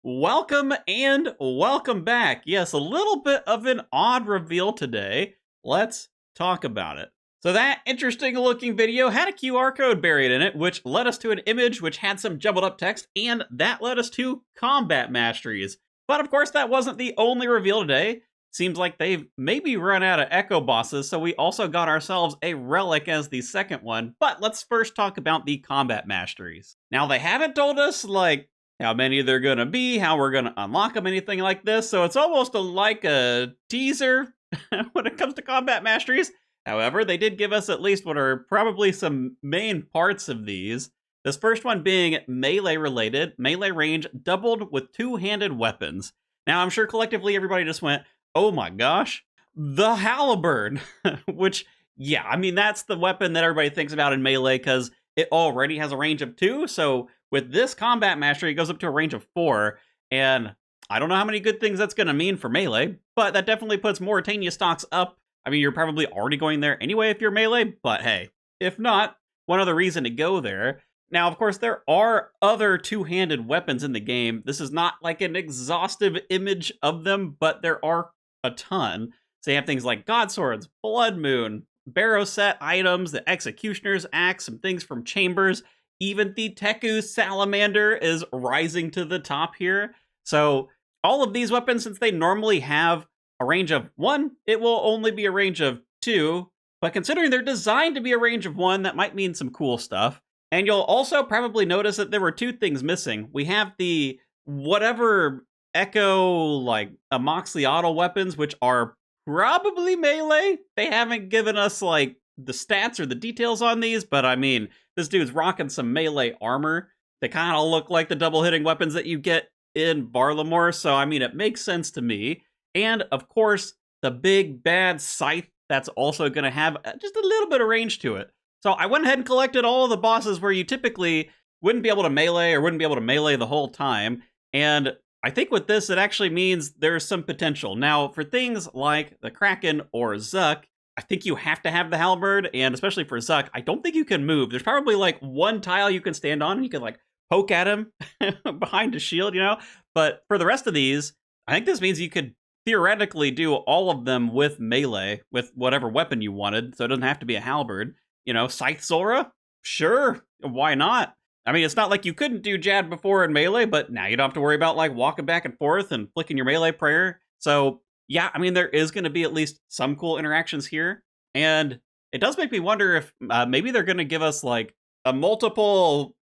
Welcome and welcome back. Yes, a little bit of an odd reveal today. Let's talk about it. So that interesting looking video had a QR code buried in it, which led us to an image which had some jumbled up text, and that led us to combat masteries. But of course, that wasn't the only reveal today. Seems like they've maybe run out of echo bosses, so we also got ourselves a relic as the second one. But let's first talk about the combat masteries. Now, they haven't told us, how many they're gonna be, how we're gonna unlock them, anything like this. So it's almost like a teaser when it comes to combat masteries. However, they did give us at least what are probably some main parts of these. This first one being melee related, melee range doubled with two-handed weapons. Now, I'm sure collectively everybody just went, oh my gosh, the halberd, which, yeah, I mean, that's the weapon that everybody thinks about in melee because it already has a range of 2, so with this combat mastery, it goes up to a range of 4, and I don't know how many good things that's going to mean for melee, but that definitely puts Mauritania stocks up. I mean, you're probably already going there anyway if you're melee, but hey, if not, one other reason to go there. Now, of course, there are other two-handed weapons in the game. This is not like an exhaustive image of them, but there are a ton. So you have things like God Swords, Blood Moon, Barrow set items, the Executioner's Axe, some things from Chambers. Even the Teku Salamander is rising to the top here. So all of these weapons, since they normally have a range of 1, it will only be a range of 2. But considering they're designed to be a range of 1, that might mean some cool stuff. And you'll also probably notice that there were 2 things missing. We have the whatever Echo, like Amoxicillin weapons, which are probably melee. They haven't given us like the stats or the details on these, but I mean, this dude's rocking some melee armor. They kind of look like the double hitting weapons that you get in Barlamore, so I mean, it makes sense to me. And of course, the big bad scythe that's also going to have just a little bit of range to it. So I went ahead and collected all of the bosses where you typically wouldn't be able to melee or wouldn't be able to melee the whole time. And I think with this, it actually means there's some potential. Now, for things like the Kraken or Zuck, I think you have to have the halberd, and especially for Zuck, I don't think you can move. There's probably like one tile you can stand on, and you can like poke at him behind a shield, you know? But for the rest of these, I think this means you could theoretically do all of them with melee, with whatever weapon you wanted, so it doesn't have to be a halberd. You know, Scythe Zora? Sure, why not? I mean, it's not like you couldn't do Jad before in melee, but now you don't have to worry about like walking back and forth and flicking your melee prayer. So yeah, I mean, there is going to be at least some cool interactions here. And it does make me wonder if maybe they're going to give us like a multiple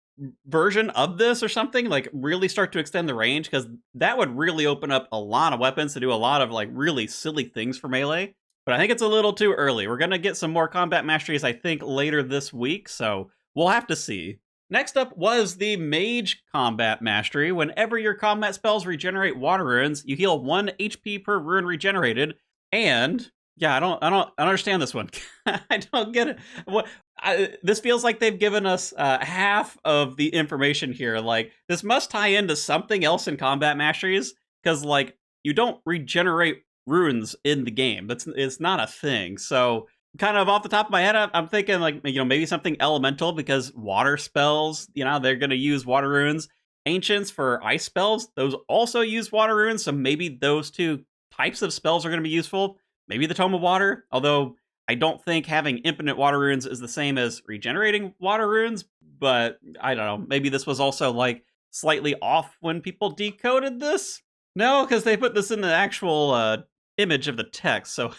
version of this or something, like really start to extend the range, because that would really open up a lot of weapons to do a lot of like really silly things for melee. But I think it's a little too early. We're going to get some more combat masteries, I think, later this week, so we'll have to see. Next up was the Mage Combat Mastery. Whenever your combat spells regenerate water runes, you heal 1 HP per rune regenerated. And yeah, I don't understand this one. I don't get it. This feels like they've given us half of the information here. Like, this must tie into something else in combat masteries, because like you don't regenerate runes in the game. It's not a thing. So kind of off the top of my head, I'm thinking like, you know, maybe something elemental, because water spells, you know, they're going to use water runes. Ancients for ice spells, those also use water runes. So maybe those 2 types of spells are going to be useful. Maybe the Tome of Water, although I don't think having infinite water runes is the same as regenerating water runes, but I don't know. Maybe this was also like slightly off when people decoded this. No, because they put this in the actual image of the text, so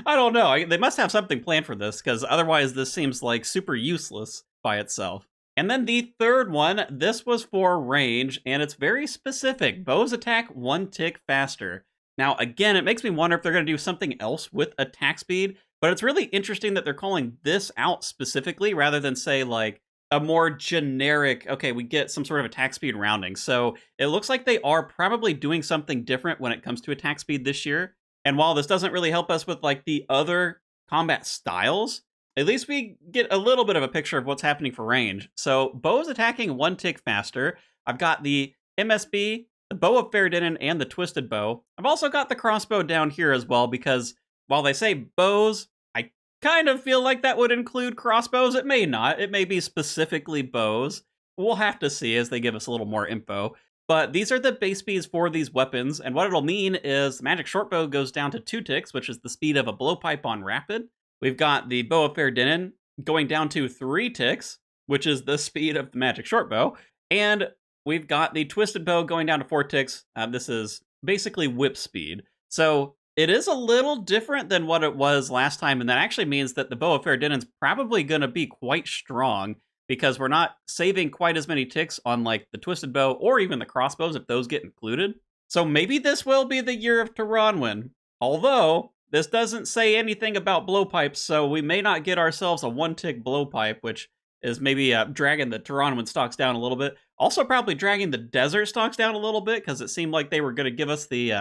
I don't know. They must have something planned for this, because otherwise this seems like super useless by itself. And then the third one, this was for range, and it's very specific. Bows attack 1 tick faster. Now, again, it makes me wonder if they're going to do something else with attack speed, but it's really interesting that they're calling this out specifically rather than, say, like a more generic, okay, we get some sort of attack speed rounding. So it looks like they are probably doing something different when it comes to attack speed this year. And while this doesn't really help us with like the other combat styles, at least we get a little bit of a picture of what's happening for range. So bows attacking 1 tick faster. I've got the MSB, the Bow of Faerdinin, and the Twisted Bow. I've also got the crossbow down here as well, because while they say bows, I kind of feel like that would include crossbows. It may not. It may be specifically bows. We'll have to see as they give us a little more info. But these are the base speeds for these weapons, and what it'll mean is the magic shortbow goes down to 2 ticks, which is the speed of a blowpipe on rapid. We've got the bow of fair Denon going down to 3 ticks, which is the speed of the magic shortbow, and we've got the twisted bow going down to 4 ticks. This is basically whip speed. So it is a little different than what it was last time, and that actually means that the bow of fair Denon's probably going to be quite strong, because we're not saving quite as many ticks on like the twisted bow or even the crossbows if those get included. So maybe this will be the year of Taranwin. Although this doesn't say anything about blowpipes, so we may not get ourselves a 1-tick blowpipe, which is maybe dragging the Taranwin stocks down a little bit. Also probably dragging the desert stocks down a little bit, because it seemed like they were going to give us the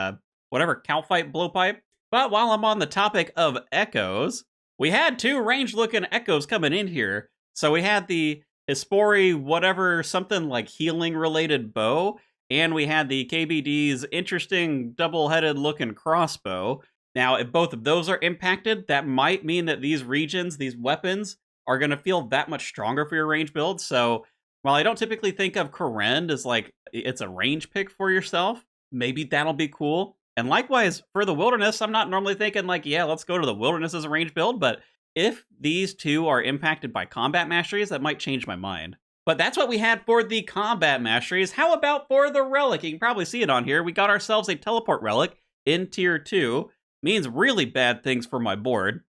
whatever Calphite blowpipe. But while I'm on the topic of echoes, we had 2 ranged-looking echoes coming in here. So we had the Hispori whatever something like healing related bow, and we had the KBD's interesting double-headed looking crossbow. Now, if both of those are impacted, that might mean that these regions, these weapons, are going to feel that much stronger for your range build. So while I don't typically think of Kourend as like it's a range pick for yourself, maybe that'll be cool. And likewise, for the Wilderness, I'm not normally thinking like, yeah, let's go to the Wilderness as a range build, but if these 2 are impacted by combat masteries, that might change my mind. But that's what we had for the combat masteries. How about for the relic? You can probably see it on here. We got ourselves a teleport relic in tier 2. Means really bad things for my board.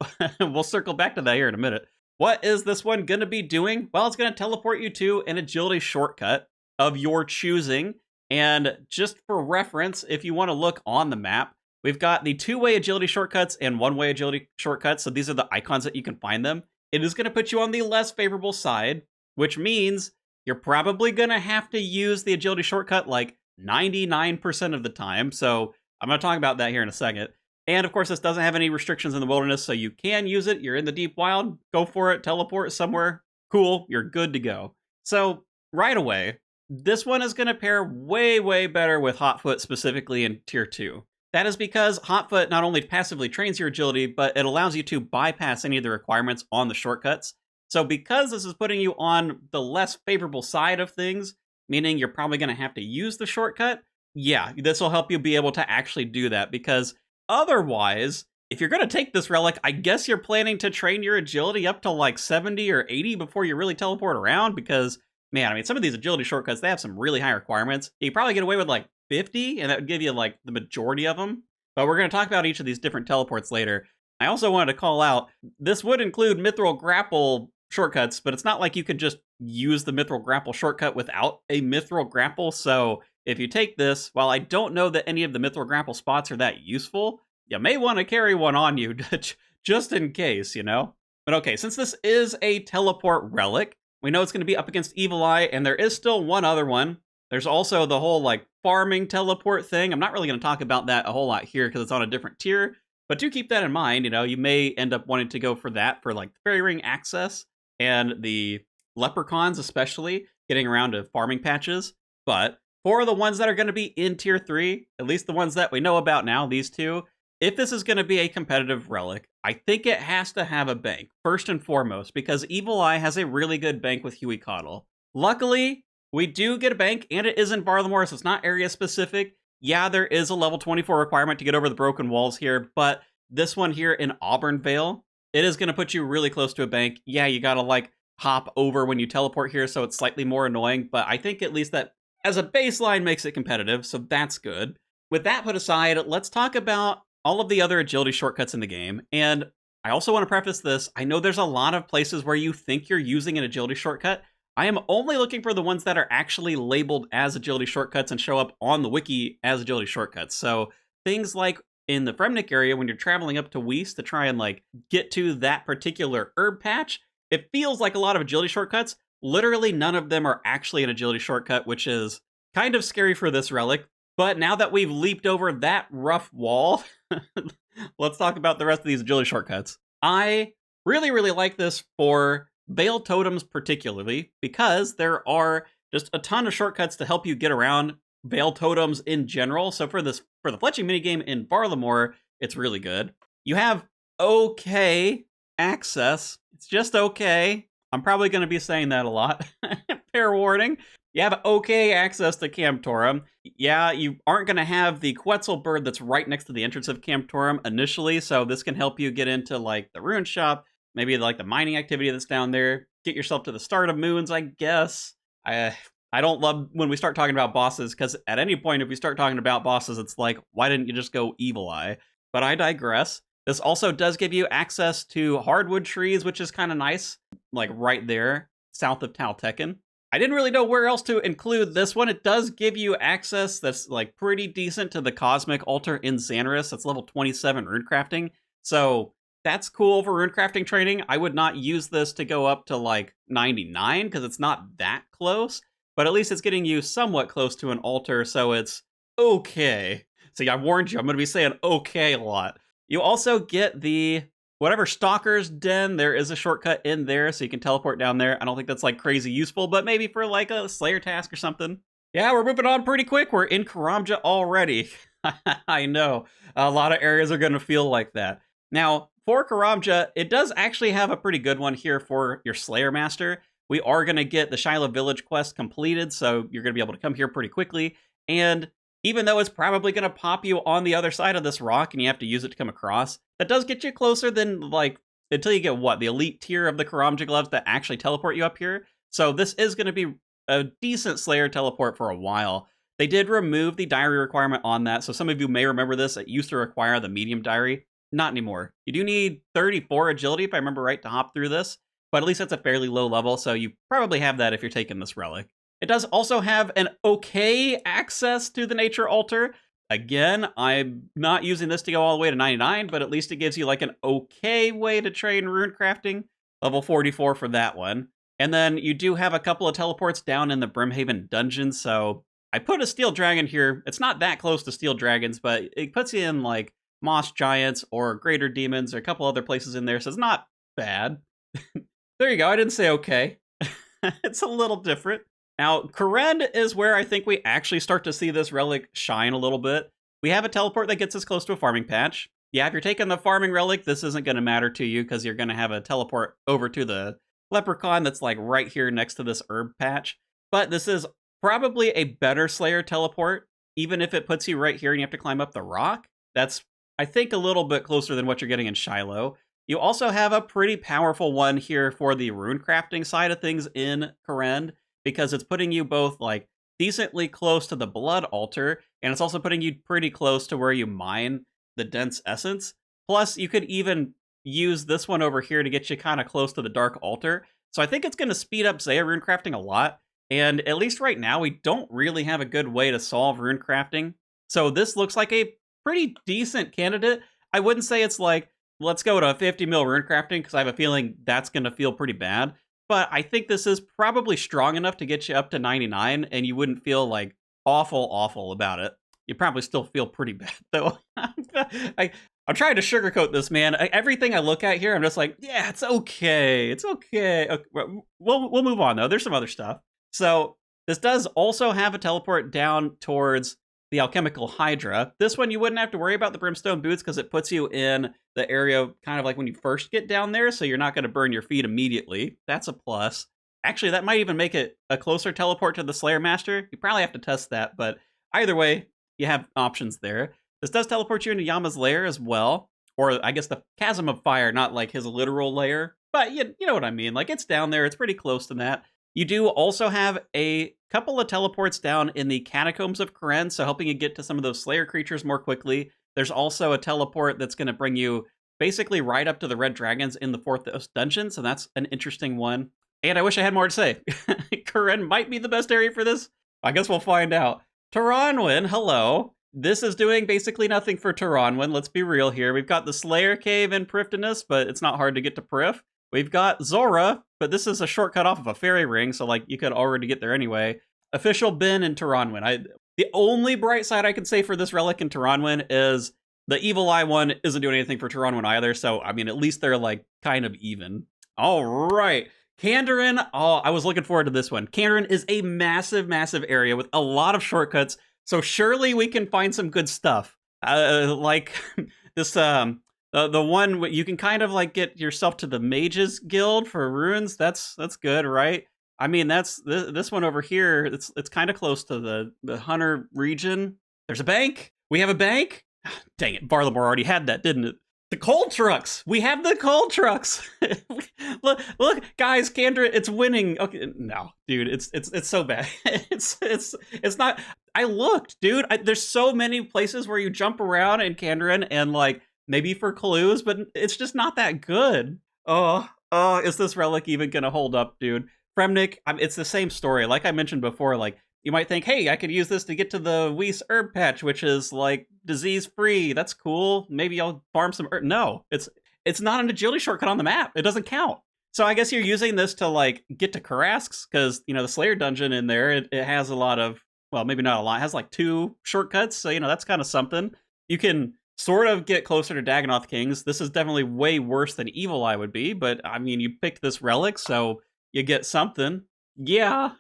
We'll circle back to that here in a minute. What is this one going to be doing? Well, it's going to teleport you to an agility shortcut of your choosing. And just for reference, if you want to look on the map, we've got the 2-way agility shortcuts and 1-way agility shortcuts. So these are the icons that you can find them. It is going to put you on the less favorable side, which means you're probably going to have to use the agility shortcut like 99% of the time. So I'm going to talk about that here in a second. And of course, this doesn't have any restrictions in the Wilderness, so you can use it. You're in the deep wild, go for it, teleport somewhere. Cool, you're good to go. So right away, this one is going to pair way, way better with Hotfoot, specifically in tier 2. That is because Hotfoot not only passively trains your agility, but it allows you to bypass any of the requirements on the shortcuts. So because this is putting you on the less favorable side of things, meaning you're probably going to have to use the shortcut, yeah, this will help you be able to actually do that. Because otherwise, if you're going to take this relic, I guess you're planning to train your agility up to like 70 or 80 before you really teleport around. Because, man, I mean, some of these agility shortcuts, they have some really high requirements. You probably get away with like 50, and that would give you like the majority of them. But we're going to talk about each of these different teleports later. I also wanted to call out, this would include Mithril Grapple shortcuts, but it's not like you could just use the Mithril Grapple shortcut without a Mithril Grapple. So if you take this, while I don't know that any of the Mithril Grapple spots are that useful, you may want to carry one on you just in case, you know? But okay, since this is a teleport relic, we know it's going to be up against Evil Eye, and there is still one other one. There's also the whole like farming teleport thing. I'm not really going to talk about that a whole lot here because it's on a different tier, but do keep that in mind. You know, you may end up wanting to go for that for like the Fairy Ring access and the leprechauns, especially getting around to farming patches. But for the ones that are going to be in tier 3, at least the ones that we know about now, these 2, if this is going to be a competitive relic, I think it has to have a bank, first and foremost, because Evil Eye has a really good bank with Huey Coddle. Luckily, we do get a bank, and it is in Varlamore, so it's not area specific. Yeah, there is a level 24 requirement to get over the broken walls here, but this one here in Auburn Vale, it is going to put you really close to a bank. Yeah, you got to like hop over when you teleport here, so it's slightly more annoying, but I think at least that as a baseline makes it competitive, so that's good. With that put aside, let's talk about all of the other agility shortcuts in the game. And I also want to preface this. I know there's a lot of places where you think you're using an agility shortcut. I am only looking for the ones that are actually labeled as agility shortcuts and show up on the wiki as agility shortcuts. So things like in the Fremnik area, when you're traveling up to Weiss to try and like get to that particular herb patch, it feels like a lot of agility shortcuts. Literally none of them are actually an agility shortcut, which is kind of scary for this relic. But now that we've leaped over that rough wall, let's talk about the rest of these agility shortcuts. I really, really like this for Veil Totems particularly, because there are just a ton of shortcuts to help you get around Veil Totems in general. So for the fletching minigame in Varlamore, it's really good. You have okay access. It's just okay. I'm probably going to be saying that a lot. Fair warning. You have okay access to Camptorum. Yeah, you aren't going to have the Quetzal bird that's right next to the entrance of Camptorum initially, so this can help you get into like the rune shop, maybe like the mining activity that's down there. Get yourself to the start of moons, I guess. I don't love when we start talking about bosses, because at any point if we start talking about bosses, it's like, why didn't you just go Evil Eye? But I digress. This also does give you access to hardwood trees, which is kind of nice, like right there, south of Taltekin. I didn't really know where else to include this one. It does give you access that's like pretty decent to the Cosmic Altar in Xanaris. That's level 27 runecrafting. So that's cool for runecrafting training. I would not use this to go up to like 99 because it's not that close, but at least it's getting you somewhat close to an altar, so it's okay. See, I warned you, I'm going to be saying okay a lot. You also get the whatever Stalker's Den. There is a shortcut in there, so you can teleport down there. I don't think that's like crazy useful, but maybe for like a Slayer task or something. Yeah, we're moving on pretty quick. We're in Karamja already. I know. A lot of areas are going to feel like that. Now, for Karamja, it does actually have a pretty good one here for your Slayer Master. We are going to get the Shiloh Village quest completed, so you're going to be able to come here pretty quickly. And even though it's probably going to pop you on the other side of this rock and you have to use it to come across, that does get you closer than, like, until you get, what, the elite tier of the Karamja gloves that actually teleport you up here. So this is going to be a decent Slayer teleport for a while. They did remove the diary requirement on that, so some of you may remember this. It used to require the medium diary. Not anymore. You do need 34 agility, if I remember right, to hop through this, but at least that's a fairly low level, so you probably have that if you're taking this relic. It does also have an okay access to the Nature Altar. Again, I'm not using this to go all the way to 99, but at least it gives you like an okay way to train rune crafting. Level 44 for that one. And then you do have a couple of teleports down in the Brimhaven dungeon, so I put a Steel Dragon here. It's not that close to Steel Dragons, but it puts you in like Moss Giants or Greater Demons or a couple other places in there, so it's not bad. There you go, I didn't say okay. It's a little different. Now, Karen is where I think we actually start to see this relic shine a little bit. We have a teleport that gets us close to a farming patch. Yeah, if you're taking the farming relic, this isn't going to matter to you because you're going to have a teleport over to the leprechaun that's like right here next to this herb patch. But this is probably a better Slayer teleport, even if it puts you right here and you have to climb up the rock. That's, I think, a little bit closer than what you're getting in Shiloh. You also have a pretty powerful one here for the rune crafting side of things in Karen, because it's putting you both like decently close to the blood altar, and it's also putting you pretty close to where you mine the dense essence. Plus, you could even use this one over here to get you kind of close to the dark altar. So I think it's going to speed up Zaya rune crafting a lot. And at least right now, we don't really have a good way to solve rune crafting. So this looks like a pretty decent candidate. I wouldn't say it's like, let's go to 50 mil rune crafting, because I have a feeling that's going to feel pretty bad. But I think this is probably strong enough to get you up to 99, and you wouldn't feel like awful about it. You probably still feel pretty bad, though. I'm trying to sugarcoat this, man. Everything I look at here, I'm just like, yeah, it's okay. It's okay. We'll move on, though. There's some other stuff. So this does also have a teleport down towards the Alchemical Hydra. This one, you wouldn't have to worry about the Brimstone Boots because it puts you in the area kind of like when you first get down there, so you're not going to burn your feet immediately. That's a plus. Actually, that might even make it a closer teleport to the Slayer Master. You probably have to test that, but either way, you have options there. This does teleport you into Yama's lair as well, or I guess the Chasm of Fire, not like his literal lair, but you know what I mean. Like, it's down there. It's pretty close to that. You do also have a couple of teleports down in the Catacombs of Karen, so helping you get to some of those Slayer creatures more quickly. There's also a teleport that's going to bring you basically right up to the Red Dragons in the 4th dungeon, so that's an interesting one. And I wish I had more to say. Karen might be the best area for this. I guess we'll find out. Taranwin, hello. This is doing basically nothing for Taranwin, let's be real here. We've got the Slayer Cave in Prifdinus, but it's not hard to get to Prif. We've got Zora, but this is a shortcut off of a fairy ring, so like you could already get there anyway. Official Bin in Taranwin. The only bright side I can say for this relic in Taranwin is the Evil Eye one isn't doing anything for Taranwin either, so I mean, at least they're like kind of even. All right. Kandarin, oh, I was looking forward to this one. Kandarin is a massive area with a lot of shortcuts, so surely we can find some good stuff. Like this, the one you can kind of like get yourself to the Mages Guild for runes. That's good, right? I mean, that's this one over here. It's kind of close to the Hunter region. There's a bank. We have a bank. Dang it, Barlamore already had that, didn't it? The coal trucks. We have the coal trucks. look, guys, Kendra, it's winning. Okay, no, dude, it's so bad. It's not. I looked, dude. There's so many places where you jump around in Kandran and like maybe for clues, but it's just not that good. Oh, is this relic even gonna hold up, dude? Fremnik, it's the same story. Like I mentioned before, like you might think, hey, I could use this to get to the Weiss herb patch, which is like disease free. That's cool. Maybe I'll farm some herb. No, it's not an agility shortcut on the map. It doesn't count. So I guess you're using this to like get to Karasks because the Slayer dungeon in there it has a lot of, well, maybe not a lot. It has like 2 shortcuts, so that's kind of something. You can sort of get closer to Dagonoth Kings. This is definitely way worse than Evil Eye would be, but I mean, you picked this relic, so you get something. Yeah.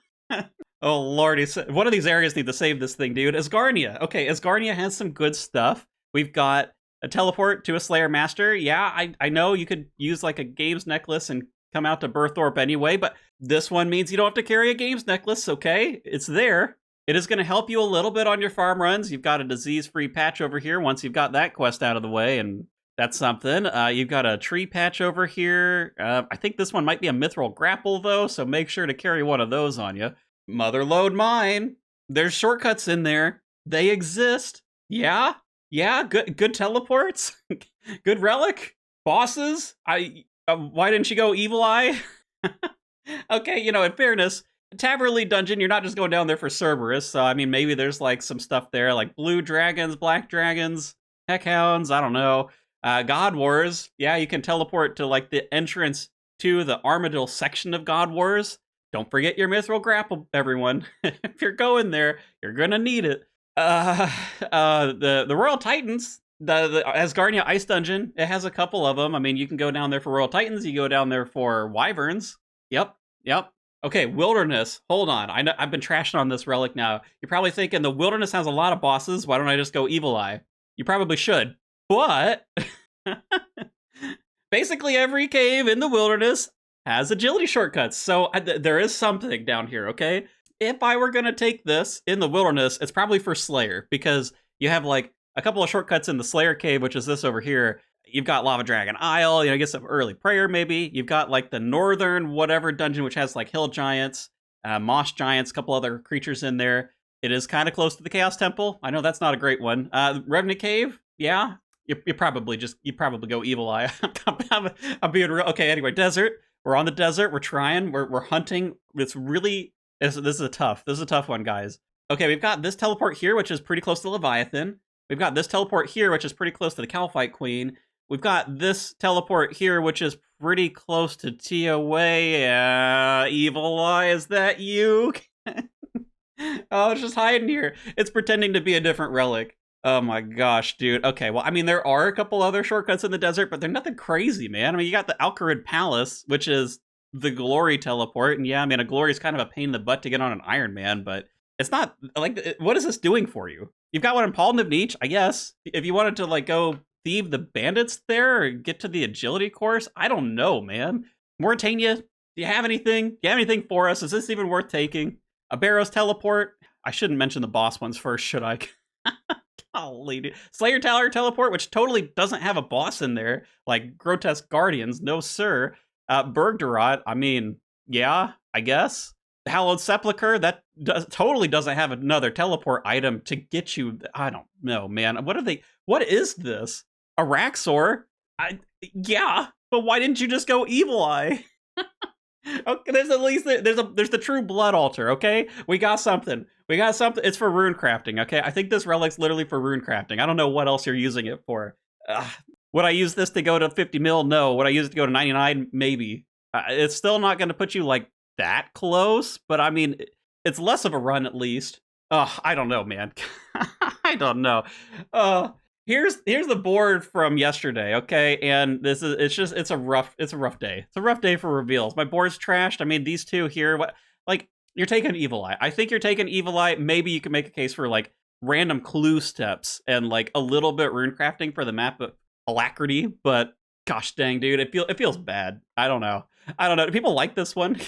Oh, lordy. One of these areas need to save this thing, dude. Asgarnia. Okay, Asgarnia has some good stuff. We've got a teleport to a Slayer Master. Yeah, I know you could use like a Games Necklace and come out to Birthorpe anyway, but this one means you don't have to carry a Games Necklace, okay? It's there. It is going to help you a little bit on your farm runs. You've got a disease-free patch over here once you've got that quest out of the way, and that's something. You've got a tree patch over here. I think this one might be a mithril grapple, though, so make sure to carry one of those on you. Mother load mine. There's shortcuts in there. They exist. Yeah, good teleports. Good relic. Bosses. Why didn't you go Evil Eye? Okay, in fairness, Taverley Dungeon, you're not just going down there for Cerberus, so I mean, maybe there's like some stuff there, like blue dragons, black dragons, heckhounds, I don't know. God Wars, yeah, you can teleport to like the entrance to the Armadillo section of God Wars. Don't forget your mithril grapple, everyone. If you're going there, you're gonna need it. The Royal Titans, the Asgarnia Ice Dungeon, it has a couple of them. I mean, you can go down there for Royal Titans, you go down there for Wyverns. Yep. Okay, Wilderness. Hold on. I've been trashing on this relic now. You're probably thinking the Wilderness has a lot of bosses. Why don't I just go Evil Eye? You probably should. But basically every cave in the Wilderness has agility shortcuts. So there is something down here, okay? If I were going to take this in the Wilderness, it's probably for Slayer because you have like a couple of shortcuts in the Slayer cave, which is this over here. You've got Lava Dragon Isle, get some early prayer maybe. You've got like the northern whatever dungeon, which has like hill giants, moss giants, a couple other creatures in there. It is kind of close to the Chaos Temple. I know that's not a great one. Revenant Cave, yeah. You probably go Evil Eye. I'm being real. Okay, anyway, desert. We're on the desert. We're trying. We're hunting. This is a tough one, guys. Okay, we've got this teleport here, which is pretty close to Leviathan. We've got this teleport here, which is pretty close to the Calphite Queen. We've got this teleport here, which is pretty close to Tiaway. Evil Eye, is that you? Oh, it's just hiding here. It's pretending to be a different relic. Oh my gosh, dude. Okay, well, I mean, there are a couple other shortcuts in the desert, but they're nothing crazy, man. I mean, you got the Alcarid Palace, which is the Glory teleport. And yeah, I mean, a Glory is kind of a pain in the butt to get on an Iron Man, but it's not, like, what is this doing for you? You've got one in Paul Nivneach, I guess. If you wanted to, like, go thieve the bandits there or get to the agility course, I don't know, man. Mauritania, do you have anything? Do you have anything for us? Is this even worth taking? A Barrows teleport? I shouldn't mention the boss ones first, should I? Golly, dude. Slayer Tower teleport, which totally doesn't have a boss in there, like Grotesque Guardians, no sir. Bergdarat, I mean, yeah, I guess. The Hallowed Sepulchre, that totally doesn't have another teleport item to get you. I don't know, man. What is this? A Raxor? Yeah, but why didn't you just go Evil Eye? Okay, there's at least there's the True Blood altar. Okay, we got something. It's for rune crafting. Okay, I think this relic's literally for rune crafting. I don't know what else you're using it for. Would I use this to go to 50 mil? No. Would I use it to go to 99? Maybe. It's still not going to put you like that close, but I mean, it's less of a run at least. I don't know, man. I don't know. Here's the board from yesterday, okay? And it's a rough day. It's a rough day for reveals. My board's trashed. I mean, these two here, you're taking Evil Eye. I think you're taking Evil Eye. Maybe you can make a case for like random clue steps and like a little bit rune crafting for the map of Alacrity, but gosh dang, dude, it feels bad. I don't know. I don't know. Do people like this one?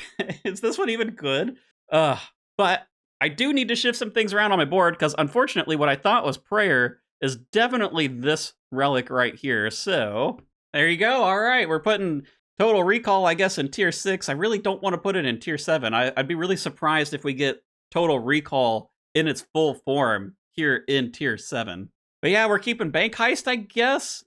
Is this one even good? Uh, but I do need to shift some things around on my board because unfortunately what I thought was prayer is definitely this relic right here. So there you go. All right, we're putting total recall, I guess, in tier 6. I really don't want to put it in tier 7. I'd be really surprised if we get total recall in its full form here in tier 7. But yeah, we're keeping Bank Heist, I guess.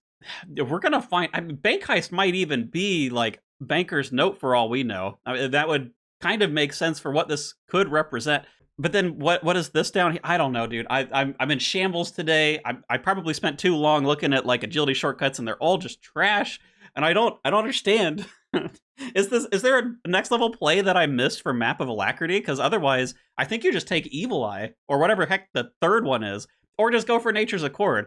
We're going to find... I mean, Bank Heist might even be like Banker's Note for all we know. I mean, that would kind of make sense for what this could represent. But then what is this down here? I don't know, dude. I'm in shambles today. I probably spent too long looking at like agility shortcuts, and they're all just trash. And I don't understand. Is there a next level play that I missed for Map of Alacrity? Because otherwise, I think you just take Evil Eye or whatever heck the third one is, or just go for Nature's Accord.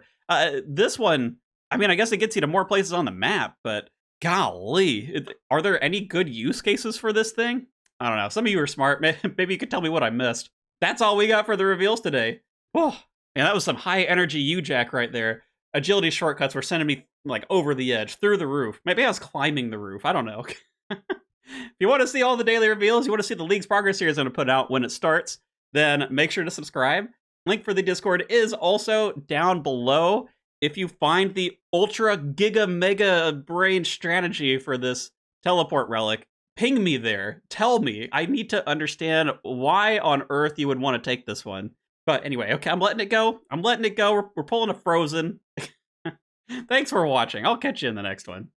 This one, I mean, I guess it gets you to more places on the map, but golly, are there any good use cases for this thing? I don't know. Some of you are smart. Maybe you could tell me what I missed. That's all we got for the reveals today. Oh, and that was some high energy U-Jack right there. Agility shortcuts were sending me like over the edge, through the roof. Maybe I was climbing the roof. I don't know. If you want to see all the daily reveals, you want to see the League's Progress series I'm going to put out when it starts, then make sure to subscribe. Link for the Discord is also down below. If you find the ultra giga mega brain strategy for this teleport relic, ping me there. Tell me. I need to understand why on earth you would want to take this one. But anyway, okay, I'm letting it go. We're pulling a Frozen. Thanks for watching. I'll catch you in the next one.